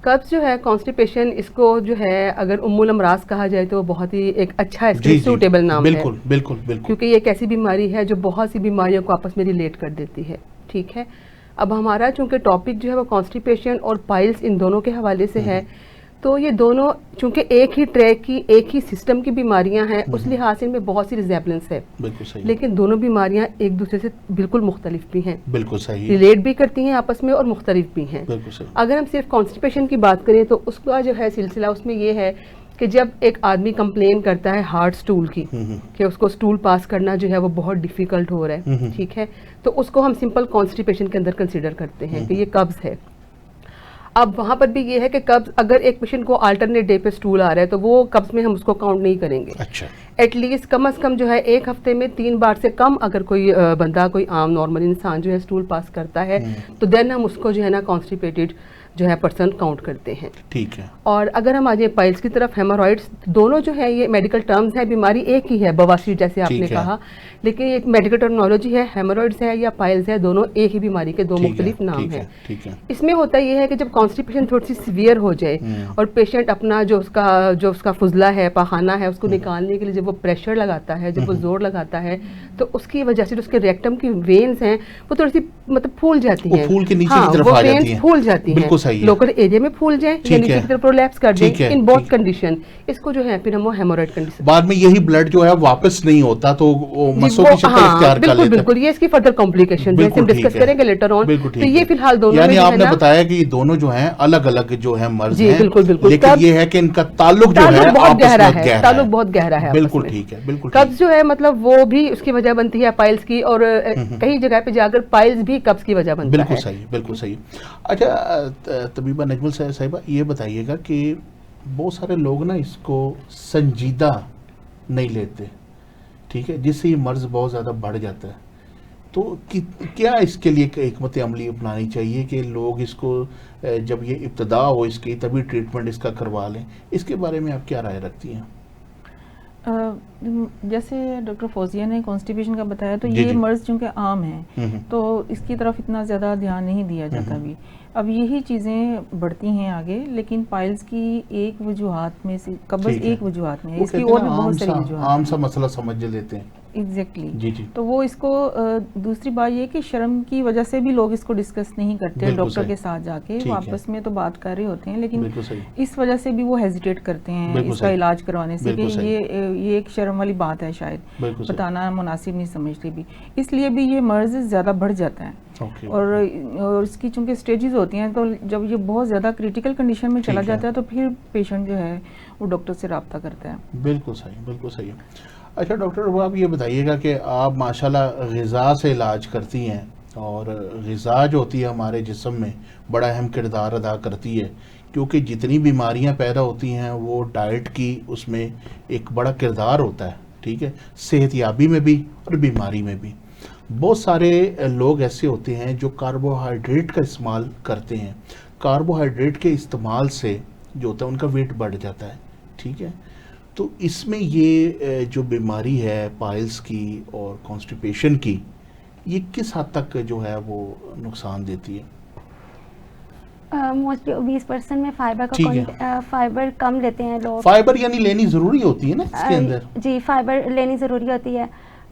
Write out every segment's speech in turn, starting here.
कब्ज जो है कॉन्स्टिपेशन, इसको जो है अगर उम्मुल अमराज कहा जाए तो बहुत ही एक अच्छा इसके सूटेबल नाम बिल्कुल, है। बिल्कुल बिल्कुल, क्योंकि ये एक ऐसी बीमारी है जो बहुत सी बीमारियों को आपस में रिलेट कर देती है। ठीक है, अब हमारा चूंकि टॉपिक जो है वो कॉन्स्टिपेशन और पाइल्स इन दोनों के हवाले से है, तो ये दोनों चूंकि एक ही ट्रैक की, एक ही सिस्टम की बीमारियां हैं, उस लिहाज से इनमें बहुत सी रिजेबलेंस है। बिल्कुल सही। लेकिन दोनों बीमारियां एक दूसरे से बिल्कुल मुख्तलिफ भी हैं। बिल्कुल सही। रिलेट भी करती हैं आपस में और मुख्तलिफ भी हैं। बिल्कुल सही। अगर हम सिर्फ कॉन्स्टिपेशन की बात करें तो उसका जो है सिलसिला उसमें ये है कि जब एक आदमी कंप्लेन करता है हार्ड स्टूल की, कि उसको स्टूल पास करना जो है वो बहुत डिफिकल्ट हो रहा है, ठीक है, तो उसको हम सिंपल कॉन्स्टिपेशन के अंदर कंसीडर करते हैं कि ये कब्ज है। अब वहाँ पर भी ये है कि कब्ज, अगर एक पेशेंट को अल्टरनेट डे पे स्टूल आ रहा है तो वो कब्ज में हम उसको काउंट नहीं करेंगे। अच्छा। एटलीस्ट कम अज़ कम जो है एक हफ्ते में 3 बार से कम अगर कोई बंदा, कोई आम नॉर्मल इंसान जो है स्टूल पास करता है तो देन हम उसको जो है ना कॉन्स्टिपेटेड जो है पर्सन काउंट करते हैं। ठीक है। और अगर हम आ जाए पाइल्स की तरफ, हेमोरॉइड्स दोनों जो है ये मेडिकल टर्म्स है, बीमारी एक ही है, बवासीर जैसे आपने कहा, लेकिन एक मेडिकल टर्मिनोलॉजी है, हेमोरॉइड्स है या पाइल्स है, दोनों एक ही बीमारी के दो मुख्तलिफ नाम है। इसमें होता यह है कि जब कॉन्स्टिपेशन थोड़ी सी सीवियर हो जाए और पेशेंट अपना जो उसका फुजला है, पाखाना है, उसको निकालने के लिए जब वो प्रेशर लगाता है, जब वो जोर लगाता है, तो उसकी वजह से उसके रेक्टम की वेन्स हैं वो थोड़ी सी मतलब फूल जाती हैं, फूल के नीचे की तरफ आ जाती हैं, फूल जाती हैं, लोकल एरिया में फूल जाए या नीचे की तरफ प्रोलैप्स कर जाए, इन बोथ कंडीशन इसको जो है फिर हम हेमोरॉइड कंडीशन, बाद में यही ब्लड जो है वापस नहीं होता तो मसों की शक्ल इख्तियार कर लेता है। बिल्कुल, ये इसकी फर्दर कॉम्प्लिकेशन जैसे हम डिस्कस करेंगे लेटर ऑन। तो ये फिलहाल दोनों, यानी आपने बताया कि ये दोनों जो हैं अलग अलग जो है मर्ज हैं, बिल्कुल, लेकिन ये है कि इनका ताल्लुक जो है बहुत गहरा है, ताल्लुक बहुत गहरा है। बिल्कुल ठीक है, बिल्कुल। कब्ज जो है मतलब वो भी उसकी वजह बनती है पाइल्स की, और कई जगह पे जाकर पाइल्स भी कब्ज की वजह बनता है। बिल्कुल सही, बिल्कुल सही। अच्छा तबीबा नजमुल साहिबा, ये बताइएगा कि बहुत सारे लोग ना इसको संजीदा नहीं लेते, ठीक है, जिससे ये मर्ज बहुत ज़्यादा बढ़ जाता है, तो क्या इसके लिए एक हिकमत अमली अपनानी चाहिए कि लोग इसको जब ये इब्तदा हो इसकी तभी ट्रीटमेंट इसका करवा लें? इसके बारे में आप क्या राय रखती हैं? जैसे डॉक्टर फौजिया ने कॉन्स्टिपेशन का बताया, तो ये मर्ज चूँकि आम है तो इसकी तरफ इतना ज़्यादा ध्यान नहीं दिया जाता भी। अब यही चीज़ें बढ़ती हैं आगे, लेकिन पाइल्स की एक वजूहात में से कब्ज एक वजूहात में है, इसकी और भी बहुत सारी वजूहात, आम सा मसला समझ लेते हैं। एग्जैक्टली तो वो इसको दूसरी बात ये कि शर्म की वजह से भी लोग इसको डिस्कस नहीं करते डॉक्टर के साथ जाके, वो आपस में तो बात कर रहे होते हैं, लेकिन इस वजह से भी वो हेजिटेट करते हैं इसका इलाज करवाने से कि ये एक शर्म वाली बात है, शायद बताना मुनासिब नहीं समझते भी, इसलिए भी ये मर्ज ज़्यादा बढ़ जाता है। और इसकी चूंकि स्टेजेस होती हैं, तो जब ये बहुत ज़्यादा क्रिटिकल कंडीशन में चला जाता है तो फिर पेशेंट जो है वो डॉक्टर से रब्ता करता है। बिल्कुल सही, बिल्कुल सही। अच्छा डॉक्टर, वो आप ये बताइएगा कि आप माशाल्लाह ग़िज़ा से इलाज करती हैं, और ग़िज़ा जो होती है हमारे जिस्म में बड़ा अहम किरदार अदा करती है, क्योंकि जितनी बीमारियां पैदा होती हैं वो डाइट की उसमें एक बड़ा किरदार होता है, ठीक है, सेहतयाबी में भी और बीमारी में भी। बहुत सारे लोग ऐसे होते हैं जो कार्बोहाइड्रेट का इस्तेमाल करते हैं, कार्बोहाइड्रेट के इस्तेमाल से जो होता है उनका वेट बढ़ जाता है, ठीक है, तो इसमें ये जो बीमारी है पाइल्स की और कॉन्स्टिपेशन की, ये किस हद तक जो है वो नुकसान देती है? मोस्टली 20% में फाइबर कम लेते हैं लोग। फाइबर यानी लेनी ज़रूरी होती है ना इसके अंदर? जी, फाइबर लेनी ज़रूरी होती है।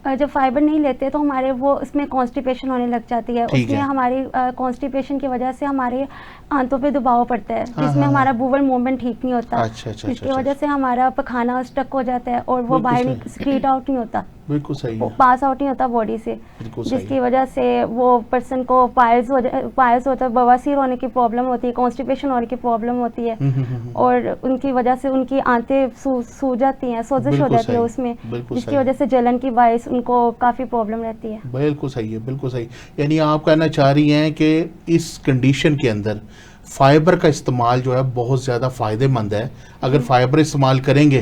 जब फाइबर नहीं लेते तो हमारे वो उसमें कॉन्स्टिपेशन होने लग जाती है, उसमें हमारी कॉन्स्टिपेशन की वजह से हमारे आंतों पे दबाव पड़ता है, जिसमें हमारा बूवल मूवमेंट ठीक नहीं होता, जिसकी वजह से हमारा पखाना स्टक हो जाता है और वो बाहर स्क्रीट आउट नहीं होता, बिल्कुल सही है, पास आउट नहीं होता बॉडी से, जिसकी वजह से वो पर्सन को पाइल्स होता है, बवासीर होने की प्रॉब्लम होती है, कॉन्स्टिपेशन होने की प्रॉब्लम होती है, और उनकी वजह से उनकी आंतें सूज जाती हैं, सोजिश हो जाती है उसमें, जिसकी वजह से जलन की बाइस उनको काफ़ी प्रॉब्लम रहती है। बिल्कुल सही है, बिल्कुल सही। यानी आप कहना चाह रही हैं कि इस कंडीशन के अंदर फाइबर का इस्तेमाल जो है बहुत ज़्यादा फ़ायदेमंद है। अगर फाइबर इस्तेमाल करेंगे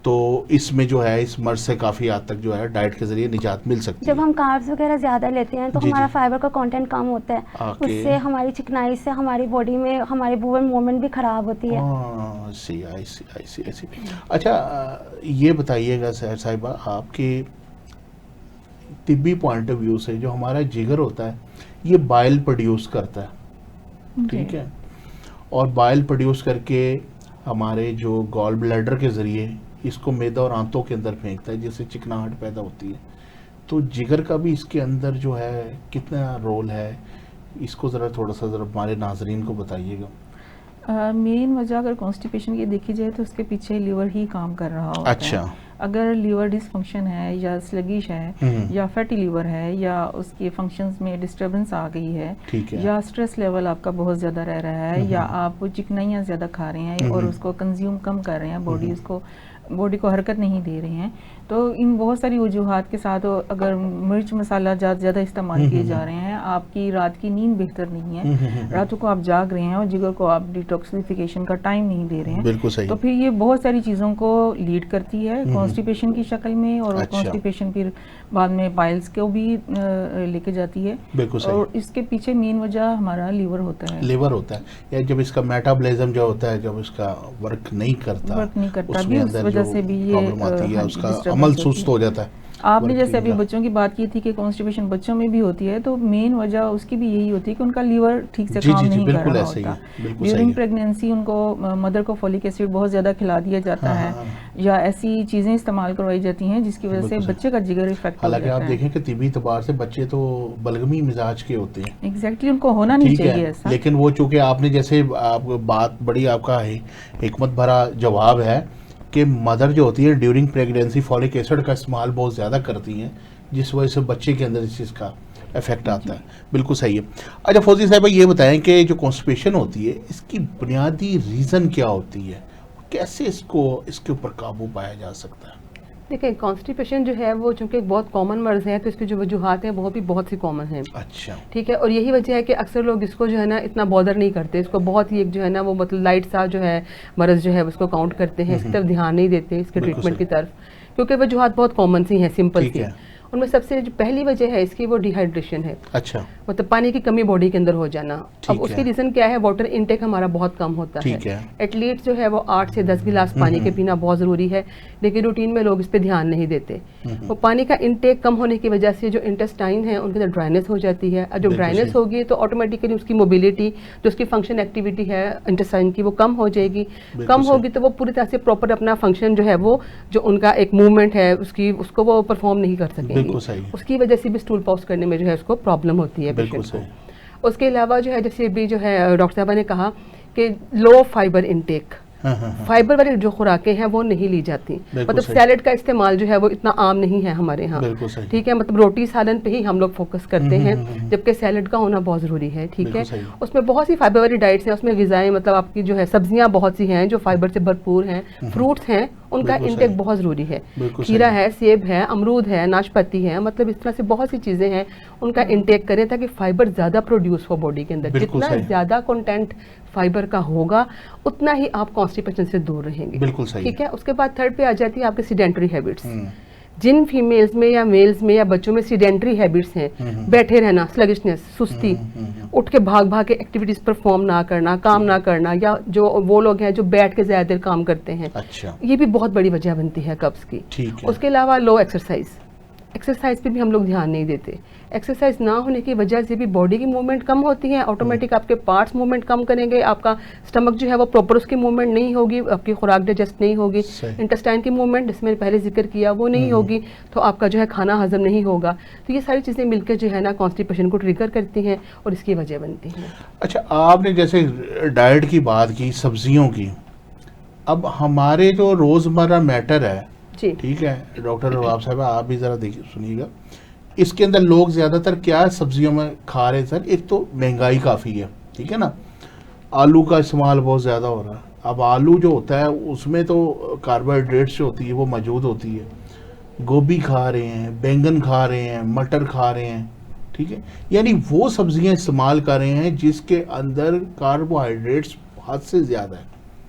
तो इसमें जो है इस मर्ज से काफ़ी हद तक जो है डाइट के जरिए निजात मिल सकती है। जब हम कार्ब्स वगैरह ज़्यादा लेते हैं तो हमारा फाइबर का कंटेंट कम होता है, उससे हमारी चिकनाई से हमारी बॉडी में हमारी बूवल मूवमेंट भी ख़राब होती है। अच्छा ये बताइएगा सहर साहिबा, आपके तिब्बी पॉइंट ऑफ व्यू से जो हमारा जिगर होता है ये बाइल प्रोड्यूस करता है, ठीक है, और बाइल प्रोड्यूस करके हमारे जो गॉल ब्लैडर के ज़रिए इसको मैदा और आंतों के अंदर फेंकता है, जिससे चिकनाहट पैदा होती है। तो जिगर का भी इसके अंदर जो है कितना रोल है, इसको ज़रा थोड़ा सा ज़रा हमारे नाजरीन को बताइएगा। मेन वजह अगर कॉन्स्टिपेशन की देखी जाए तो उसके पीछे लीवर ही काम कर रहा होता अच्छा है। अगर लीवर डिसफंक्शन है या स्लगिश है या फैटी लीवर है या उसके फंक्शंस में डिस्टरबेंस आ गई है या स्ट्रेस लेवल आपका बहुत ज़्यादा रह रहा है या आप चिकनाइयाँ ज़्यादा खा रहे हैं और उसको कंज्यूम कम कर रहे हैं, बॉडी को हरकत नहीं दे रहे हैं, तो इन बहुत सारी वजूहात के साथ अगर मिर्च मसाला ज़्यादा इस्तेमाल किए जा रहे हैं, आपकी रात की नींद बेहतर नहीं है, रातों को आप जाग रहे हैं और जिगर को आप डिटॉक्सिफिकेशन का टाइम नहीं दे रहे हैं, बिल्कुल सही। तो फिर ये बहुत सारी चीज़ों को लीड करती है कॉन्स्टिपेशन की शक्ल में, और कॉन्स्टिपेशन फिर बाद में पाइल्स को भी लेके जाती है। बिल्कुल सही। और इसके पीछे मेन वजह हमारा लीवर होता है। लीवर होता है, या जब इसका मेटाबॉलिज्म जो होता है, जब इसका वर्क नहीं करता भी उस वजह से भी ये आती है, उसका अमल सुस्त हो जाता है। आपने जैसे अभी बच्चों की बात की थी कि कॉन्स्टिपेशन बच्चों में भी होती है, तो मेन वजह उसकी भी यही होती है कि उनका लीवर ठीक से काम नहीं कर रहा होता। ड्यूरिंग प्रेगनेंसी उनको मदर को फॉलिक एसिड बहुत ज़्यादा खिला दिया जाता है या ऐसी चीज़ें इस्तेमाल करवाई जाती हैं जिसकी वजह से बच्चे का जिगर इफेक्ट हो जाता है। हालांकि आप देखें कि तिबी एतबार से बच्चे तो बलगमी मिजाज के होते हैं। एग्जैक्टली, उनको होना नहीं चाहिए ऐसा। लेकिन वो चूँकि आपने जैसे बात बड़ी आपका हिकमत भरा जवाब है कि मदर जो होती है ड्यूरिंग प्रेगनेंसी फॉलिक एसिड का इस्तेमाल बहुत ज़्यादा करती हैं, जिस वजह से बच्चे के अंदर इस चीज़ का इफेक्ट आता है। बिल्कुल सही है। अच्छा फौजी साहब, ये बताएं कि जो कॉन्स्टिपेशन होती है इसकी बुनियादी रीज़न क्या होती है, कैसे इसके ऊपर काबू पाया जा सकता है? देखिए, कॉन्स्टिपेशन जो है वो चूंकि बहुत कॉमन मर्ज है, तो इसकी जो वजूहात हैं वो भी बहुत सी कॉमन हैं। अच्छा, ठीक है। और यही वजह है कि अक्सर लोग इसको जो है ना इतना बॉदर नहीं करते, इसको बहुत ही एक जो है ना वो मतलब लाइट सा जो है मर्ज जो है उसको काउंट करते हैं, इसकी तरफ ध्यान नहीं देते, इसके ट्रीटमेंट की तरफ, क्योंकि वजूहात बहुत कॉमन सी हैं, सिंपल सी। उनमें सबसे जो पहली वजह है इसकी वो डिहाइड्रेशन है। अच्छा, मतलब पानी की कमी बॉडी के अंदर हो जाना। अब उसकी रीज़न क्या है? वाटर इनटेक हमारा बहुत कम होता है। एटलीस्ट जो है वो 8 से 10 गिलास पानी के पीना बहुत ज़रूरी है, लेकिन रूटीन में लोग इस पर ध्यान नहीं देते। वो पानी का इनटेक कम होने की वजह से जो इंटेस्टाइन है उनके अंदर ड्राइनेस हो जाती है, और जो ड्राइनेस होगी तो ऑटोमेटिकली उसकी मोबिलिटी, जो उसकी फंक्शन एक्टिविटी है इंटेस्टाइन की, वो कम हो जाएगी। कम होगी तो वो पूरी तरह से प्रॉपर अपना फंक्शन जो है वो जो उनका एक मूवमेंट है उसको वो परफॉर्म नहीं कर सकेंगे। उसकी वजह से भी स्टूल पाउच करने में जो है उसको प्रॉब्लम होती है पेशेंट को। उसके अलावा जो है जैसे भी जो है डॉक्टर साहबा ने कहा कि लो फाइबर इनटेक, फाइबर वाली जो खुराकें हैं वो नहीं ली जाती। मतलब सैलेड का इस्तेमाल जो है वो इतना आम नहीं है हमारे यहाँ, ठीक है। मतलब रोटी सालन पे ही हम लोग फोकस करते हैं, जबकि सैलेड का होना बहुत ज़रूरी है, ठीक है। उसमें बहुत सी फाइबर वाली डाइट्स हैं, उसमें ग़िज़ाएं मतलब आपकी जो है सब्जियाँ बहुत सी हैं जो फाइबर से भरपूर हैं, फ्रूट्स हैं, उनका इंटेक बहुत ज़रूरी है। खीरा है, सेब है, अमरूद है, नाशपाती है, मतलब इस तरह से बहुत सी चीज़ें हैं, उनका इंटेक करें ताकि फाइबर ज़्यादा प्रोड्यूस हो बॉडी के अंदर। जितना ज़्यादा कंटेंट फाइबर का होगा उतना ही आप कॉन्स्टिपेशन से दूर रहेंगे। बिल्कुल सही, ठीक है। उसके बाद थर्ड पे आ जाती है आपके सीडेंटरी हैबिट्स। जिन फीमेल्स में या मेल्स में या बच्चों में सीडेंटरी हैबिट्स हैं, बैठे रहना, स्लगिशनेस, सुस्ती, उठ के भाग भाग के एक्टिविटीज परफॉर्म ना करना, काम ना करना, या जो वो लोग हैं जो बैठ के ज्यादा देर काम करते हैं, अच्छा, ये भी बहुत बड़ी वजह बनती है कब्ज की। उसके अलावा लो एक्सरसाइज पे भी हम लोग ध्यान नहीं देते। एक्सरसाइज ना होने की वजह से भी बॉडी की मूवमेंट कम होती है, ऑटोमेटिक आपके पार्ट्स मूवमेंट कम करेंगे, आपका स्टमक जो है वो प्रॉपर उसकी मूवमेंट नहीं होगी, आपकी खुराक डाइजेस्ट नहीं होगी, इंटेस्टाइन की मूवमेंट जिसमें पहले जिक्र किया वो नहीं होगी, तो आपका जो है खाना हजम नहीं होगा। तो ये सारी चीज़ें मिलकर जो है ना कॉन्स्टिपेशन को ट्रिगर करती हैं और इसकी वजह बनती हैं। अच्छा, आपने जैसे डाइट की बात की, सब्जियों की, अब हमारे जो रोज़मर्रा मैटर है, ठीक है डॉक्टर रबाब साहब, आप भी ज़रा देखिए सुनिएगा, इसके अंदर लोग ज़्यादातर क्या सब्जियों में खा रहे हैं सर? एक तो महंगाई काफ़ी है, ठीक है ना, आलू का इस्तेमाल बहुत ज़्यादा हो रहा है। अब आलू जो होता है उसमें तो कार्बोहाइड्रेट्स जो होती है वो मौजूद होती है, गोभी खा रहे हैं, बैंगन खा रहे हैं, मटर खा रहे हैं, ठीक है, यानी वो सब्जियां इस्तेमाल कर रहे हैं जिसके अंदर कार्बोहाइड्रेट्स हद से ज़्यादा है।